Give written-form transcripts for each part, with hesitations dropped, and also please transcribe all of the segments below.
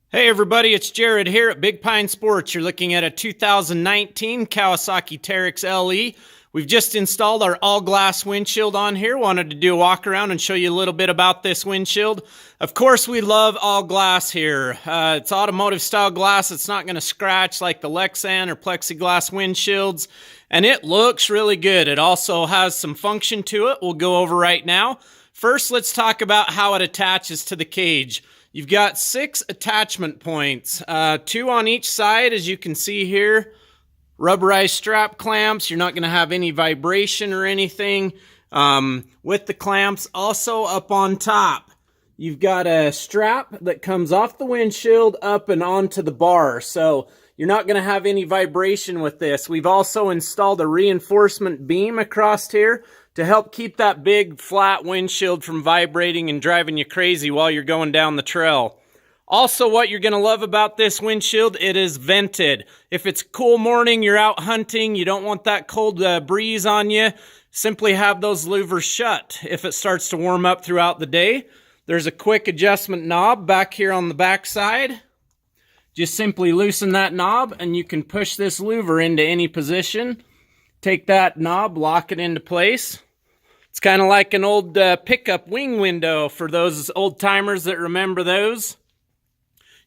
Hey everybody, it's Jared here at Big Pine Sports. You're looking at a 2019 Kawasaki Teryx LE. We've just installed our all-glass windshield on here. Wanted to do a walk around and show you a little bit about this windshield. Of course, we love all glass here. It's automotive style glass. It's not going to scratch like the Lexan or plexiglass windshields. And it looks really good. It also has some function to it we'll go over right now. First, let's talk about how it attaches to the cage. You've got 6 attachment points, 2 on each side, as you can see here. Rubberized strap clamps. You're not going to have any vibration or anything with the clamps. Also up on top, you've got a strap that comes off the windshield up and onto the bar. So you're not going to have any vibration with this. We've also installed a reinforcement beam across here to help keep that big flat windshield from vibrating and driving you crazy while you're going down the trail. Also, what you're going to love about this windshield, it is vented. If it's a cool morning, you're out hunting, you don't want that cold breeze on you, simply have those louvers shut. If it starts to warm up throughout the day, there's a quick adjustment knob back here on the back side. Just simply loosen that knob and you can push this louver into any position. Take that knob, lock it into place. It's kind of like an old pickup wing window for those old timers that remember those.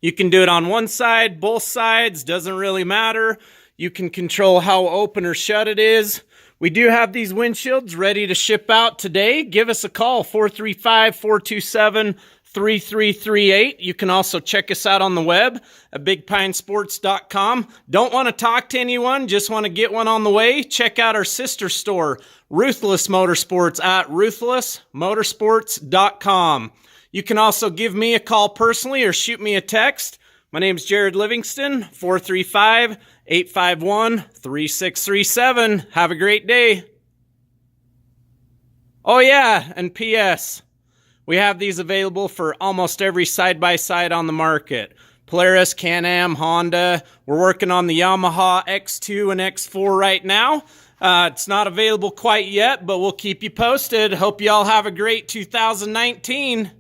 You can do it on one side, both sides, doesn't really matter. You can control how open or shut it is. We do have these windshields ready to ship out today. Give us a call, 435-427-3338. You can also check us out on the web at bigpinesports.com. Don't want to talk to anyone, just want to get one on the way? Check out our sister store, Ruthless Motorsports, at ruthlessmotorsports.com. You can also give me a call personally or shoot me a text. My name's Jared Livingston, 435-851-3637. Have a great day. Oh yeah, and P.S. we have these available for almost every side-by-side on the market. Polaris, Can-Am, Honda. We're working on the Yamaha X2 and X4 right now. It's not available quite yet, but we'll keep you posted. Hope you all have a great 2019.